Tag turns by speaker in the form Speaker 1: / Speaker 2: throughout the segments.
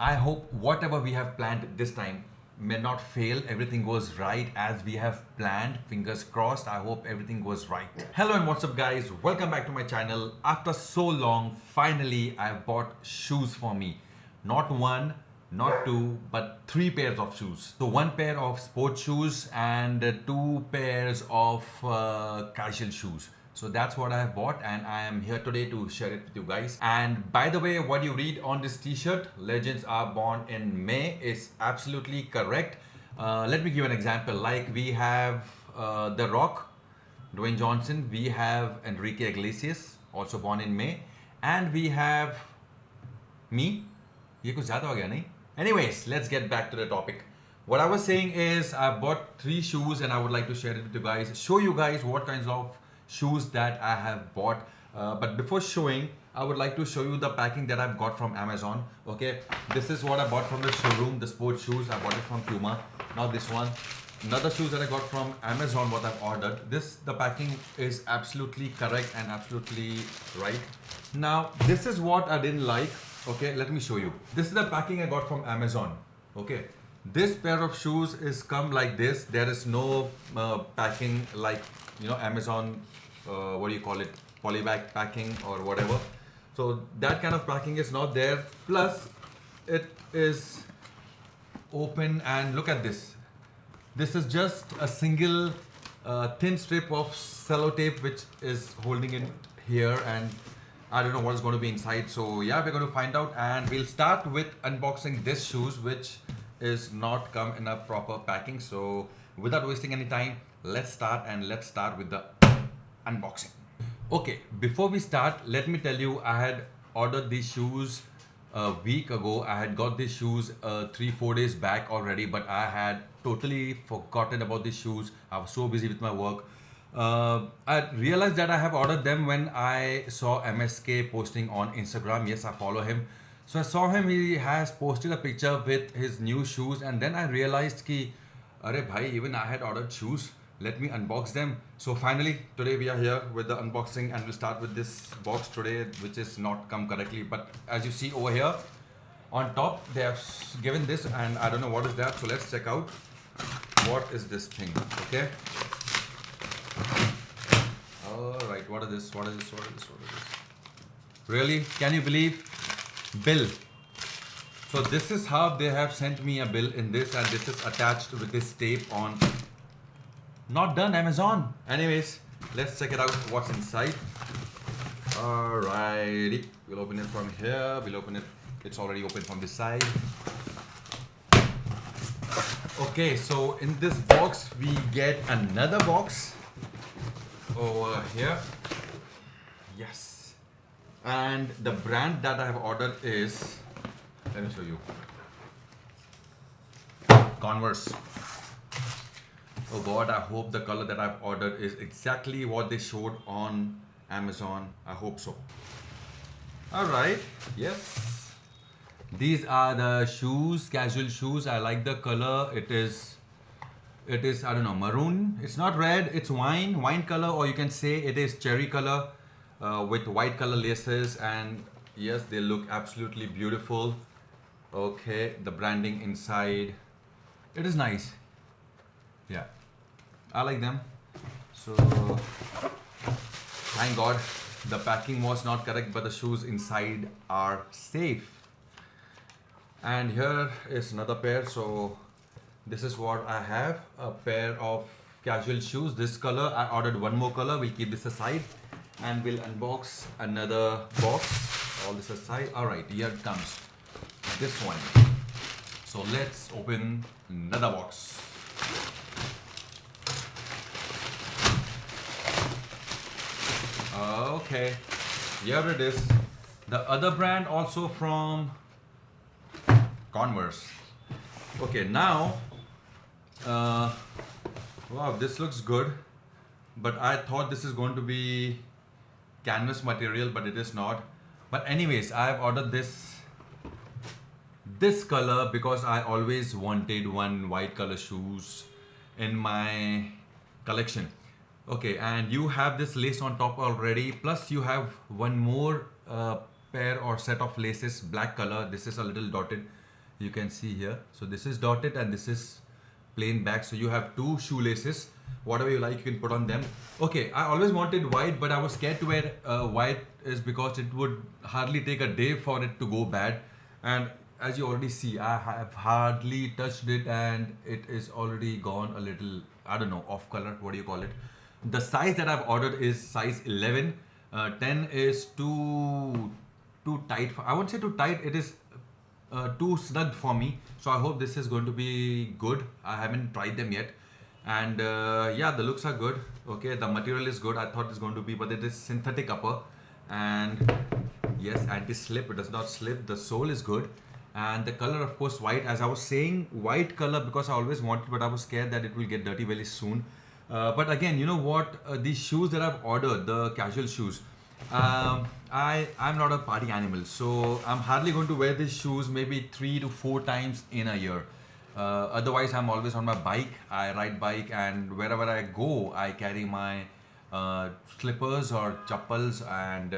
Speaker 1: I hope whatever we have planned this time may not fail. Everything goes right as we have planned. Fingers crossed. I hope everything goes right. Hello and what's up, guys? Welcome back to my channel. After so long, finally, I've bought shoes for me. Not one, not two, but three pairs of shoes. So one pair of sports shoes and two pairs of casual shoes. So that's what I have bought, and I am here today to share it with you guys. And by the way, what you read on this t-shirt, legends are born in May, is absolutely correct. Let me give an example. Like we have The Rock, Dwayne Johnson, we have Enrique Iglesias, also born in May, and we have me. ये कुछ ज़्यादा हो गया नहीं? Anyways, let's get back to the topic. What I was saying is I bought three shoes and I would like to share it with you guys, show you guys what kinds of shoes that I have bought. But before showing, I would like to show you the packing that I've got from Amazon. Okay, this is what I bought from the showroom, the sports shoes. I bought it from Puma. Now this one, another shoes that I got from Amazon, what I've ordered. The packing is absolutely correct and absolutely right. Now this is what I didn't like. Okay, let me show you. This is the packing I got from Amazon. Okay, this pair of shoes is come like this. There is no packing like, you know, Amazon, what do you call it, polybag packing or whatever. So that kind of packing is not there. Plus it is open, and look at this. This is just a single thin strip of sellotape which is holding it here, and I don't know what is going to be inside. So yeah, we're going to find out, and we'll start with unboxing this shoes, which is not come in a proper packing. So without wasting any time, let's start with the unboxing. Okay, before we start, let me tell you, I had ordered these shoes a week ago. I had got these shoes 3-4 days back already, but I had totally forgotten about these shoes. I was so busy with my work. I realized that I have ordered them when I saw MSK posting on Instagram. Yes, I follow him. So I saw him, he has posted a picture with his new shoes, and then I realized ki, Arey bhai, even I had ordered shoes. Let me unbox them. So finally, today we are here with the unboxing, and we'll start with this box today, which is not come correctly. But as you see over here, on top, they have given this, and I don't know what is that. So let's check out what is this thing, okay? Alright, what is this? Really? Can you believe? Bill. So this is how they have sent me a bill in this, and this is attached with this tape on. Not done, Amazon. Anyways, let's check it out what's inside. Alrighty, we'll open it from here. We'll open it. It's already open from this side. Okay, so in this box we get another box over here. Yes. And the brand that I have ordered is, let me show you, Converse. Oh God, I hope the color that I've ordered is exactly what they showed on Amazon. I hope so. Alright, yes. These are the shoes, casual shoes. I like the color. It is, I don't know, maroon. It's not red, it's wine color, or you can say it is cherry color with white color laces. And yes, they look absolutely beautiful. Okay, the branding inside, it is nice. Yeah, I like them. So thank God the packing was not correct, but the shoes inside are safe. And here is another pair. So this is what I have, a pair of casual shoes. This color, I ordered one more color. We'll keep this aside and we'll unbox another box. All this aside. Alright, here it comes, this one. So let's open another box. Okay, here it is. The other brand also from Converse. Okay, now, wow, this looks good, but I thought this is going to be canvas material, but it is not. But anyways, I have ordered this color because I always wanted one white color shoes in my collection. Okay, and you have this lace on top already, plus you have one more pair or set of laces, black color. This is a little dotted. You can see here. So this is dotted and this is plain back. So you have two shoelaces. Whatever you like, you can put on them. Okay, I always wanted white, but I was scared to wear white is because it would hardly take a day for it to go bad. And as you already see, I have hardly touched it and it is already gone a little, I don't know, off color. What do you call it? The size that I've ordered is size 11. 10 is too tight. I won't say too tight. It is too snug for me. So I hope this is going to be good. I haven't tried them yet. And yeah, the looks are good. Okay, the material is good. I thought it's going to be, but it is synthetic upper. And yes, anti-slip. It does not slip. The sole is good. And the color, of course, white. As I was saying, white color because I always wanted, but I was scared that it will get dirty very soon. But again, you know what? These shoes that I've ordered, the casual shoes, I'm not a party animal, so I'm hardly going to wear these shoes maybe 3 to 4 times in a year. Otherwise, I'm always on my bike. I ride bike, and wherever I go, I carry my slippers or chappals, and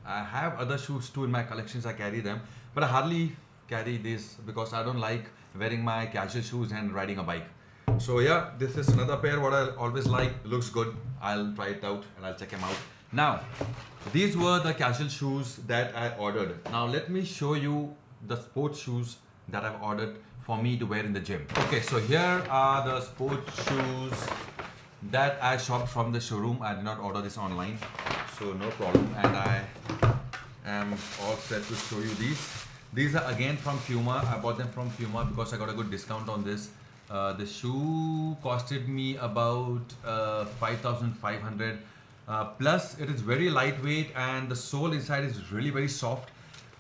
Speaker 1: I have other shoes too in my collections. I carry them, but I hardly carry this because I don't like wearing my casual shoes and riding a bike. So yeah, this is another pair what I always like. Looks good. I'll try it out and I'll check them out. Now, these were the casual shoes that I ordered. Now let me show you the sports shoes that I've ordered for me to wear in the gym. Okay, so here are the sports shoes that I shopped from the showroom. I did not order this online, so no problem. And I am all set to show you these. These are again from Puma. I bought them from Puma because I got a good discount on this. The shoe costed me about 5,500. Plus it is very lightweight and the sole inside is really very soft.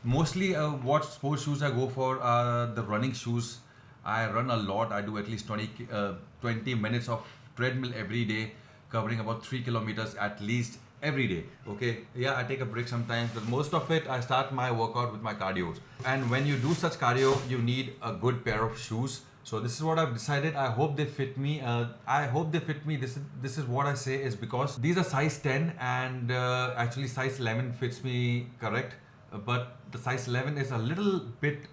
Speaker 1: Mostly what sports shoes I go for are the running shoes. I run a lot. I do at least 20 minutes of treadmill every day, covering about 3 kilometers at least every day. Okay, yeah, I take a break sometimes, but most of it I start my workout with my cardio. And when you do such cardio, you need a good pair of shoes. So this is what I've decided. I hope they fit me. I hope they fit me. This is what I say is because these are size 10 and actually size 11 fits me correct. But the size 11 is a little bit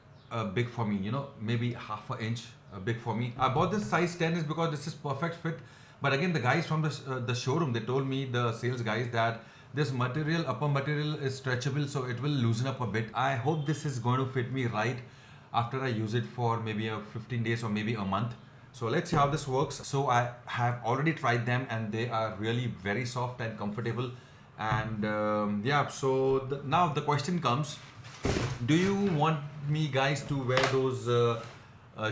Speaker 1: big for me, you know, maybe half an inch big for me. I bought this size 10 is because this is perfect fit. But again, the guys from the showroom, they told me, the sales guys, that this material, upper material is stretchable, so it will loosen up a bit. I hope this is going to fit me right after I use it for maybe 15 days or maybe a month. So let's see how this works. So I have already tried them and they are really very soft and comfortable. And yeah, so now the question comes, do you want me guys to wear those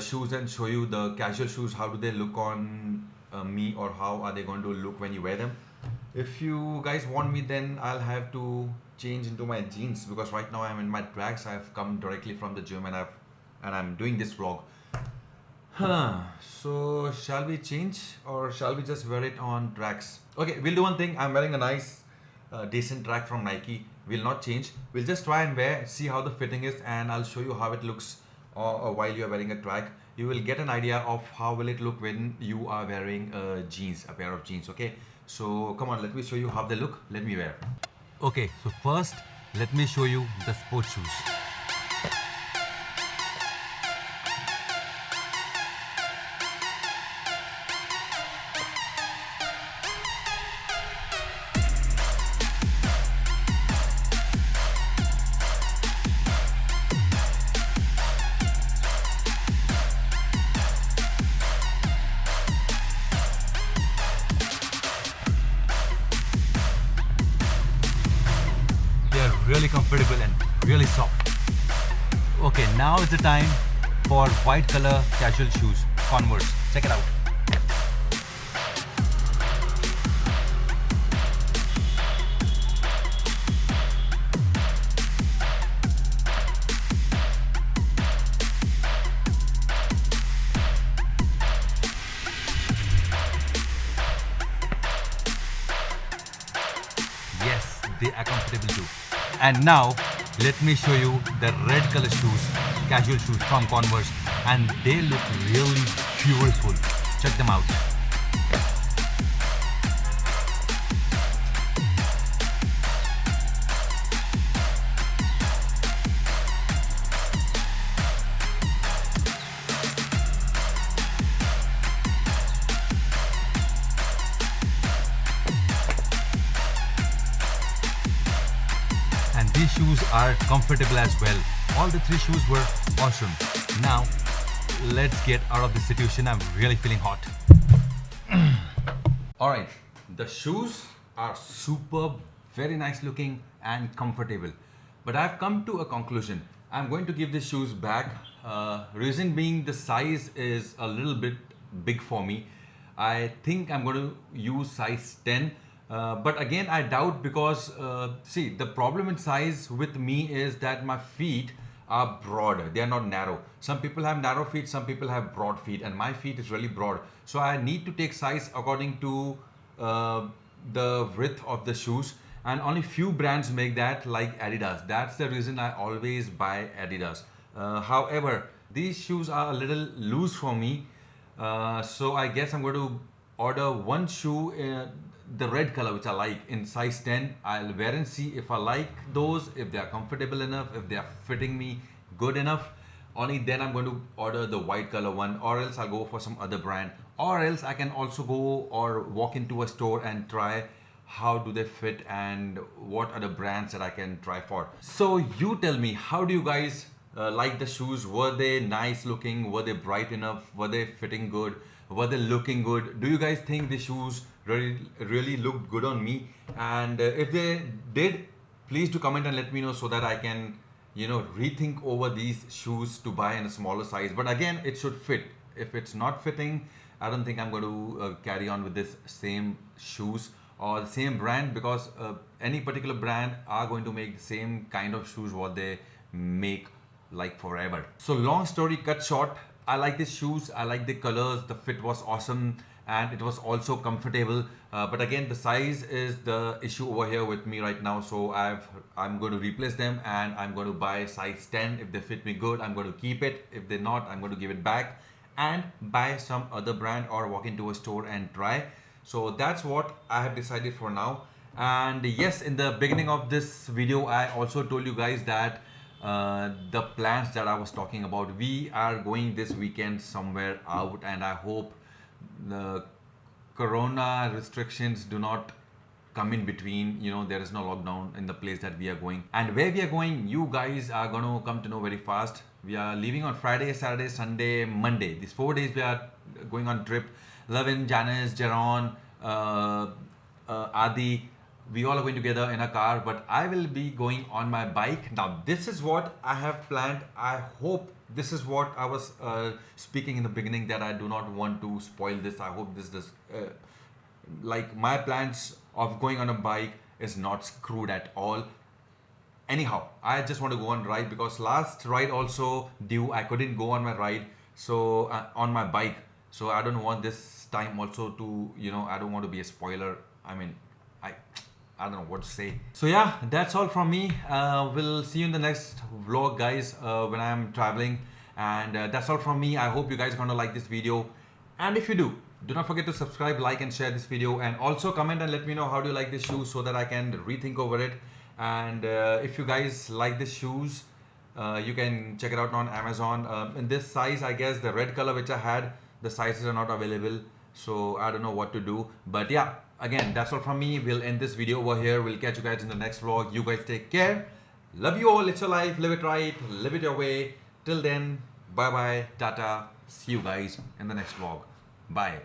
Speaker 1: shoes and show you the casual shoes? How do they look on me, or how are they going to look when you wear them? If you guys want me, then I'll have to change into my jeans because right now I'm in my tracks. I've come directly from the gym and I'm doing this vlog. So shall we change or shall we just wear it on tracks? Okay, we'll do one thing. I'm wearing a nice decent track from Nike. We'll not change. We'll just try and wear, see how the fitting is, and I'll show you how it looks while you're wearing a track. You will get an idea of how will it look when you are wearing jeans, a pair of jeans. Okay, so come on, let me show you how they look. Let me wear. Okay, so first let me show you the sports shoes. Really comfortable and really soft. Okay, now is the time for white color casual shoes, Converse. Check it out. Yes, they are comfortable too. And now let me show you the red color shoes, casual shoes from Converse, and they look really beautiful. Check them out. these shoes are comfortable as well. All the three shoes were awesome. Now let's get out of this situation. I'm really feeling hot. Alright, the shoes are superb, very nice looking and comfortable. But I've come to a conclusion. I'm going to give the shoes back. Reason being, the size is a little bit big for me. I think I'm going to use size 10. But again, I doubt because see, the problem in size with me is that my feet are broad, they are not narrow. Some people have narrow feet, some people have broad feet, and my feet is really broad. So I need to take size according to the width of the shoes, and only few brands make that, like Adidas. That's the reason I always buy Adidas. However, these shoes are a little loose for me, so I guess I'm going to order one shoe, the red color which I like, in size 10. I'll wear and see if I like those, if they are comfortable enough, if they are fitting me good enough. Only then I'm going to order the white color one, or else I'll go for some other brand, or else I can also go or walk into a store and try how do they fit and what are the brands that I can try for. So you tell me, how do you guys like the shoes? Were they nice looking? Were they bright enough? Were they fitting good? Were they looking good? Do you guys think the shoes really looked good on me? And if they did, please do comment and let me know so that I can, you know, rethink over these shoes to buy in a smaller size. But again, it should fit. If it's not fitting, I don't think I'm going to carry on with this same shoes or the same brand, because any particular brand are going to make the same kind of shoes what they make like forever. So long story cut short, I like these shoes, I like the colors, the fit was awesome, and it was also comfortable. But again, the size is the issue over here with me right now. So I'm going to replace them, and I'm going to buy size 10. If they fit me good, I'm going to keep it. If they're not, I'm going to give it back and buy some other brand or walk into a store and try. So that's what I have decided for now. And yes, in the beginning of this video, I also told you guys that the plans that I was talking about, we are going this weekend somewhere out, and I hope the corona restrictions do not come in between. You know, there is no lockdown in the place that we are going, and where we are going, you guys are gonna come to know very fast. We are leaving on Friday, Saturday, Sunday, Monday. These 4 days we are going on trip. Levin, Janice, Jaron, Adi, we all are going together in a car, but I will be going on my bike. Now this is what I have planned. I hope this is what I was speaking in the beginning, that I do not want to spoil this. I hope this does, like, my plans of going on a bike is not screwed at all. Anyhow, I just want to go on ride, because last ride also due, I couldn't go on my ride, so on my bike. So I don't want this time also to, you know, I don't want to be a spoiler. I mean, I don't know what to say. So yeah, that's all from me. We'll see you in the next vlog, guys, when I'm traveling. And that's all from me. I hope you guys are gonna like this video. And if you do not forget to subscribe, like and share this video. And also comment and let me know how do you like this shoe, so that I can rethink over it. And if you guys like this shoes, you can check it out on Amazon. In this size, I guess the red color which I had, the sizes are not available. So I don't know what to do. But yeah, again, that's all from me. We'll end this video over here. We'll catch you guys in the next vlog. You guys take care. Love you all. It's your life. Live it right. Live it your way. Till then, bye bye. Tata. See you guys in the next vlog. Bye.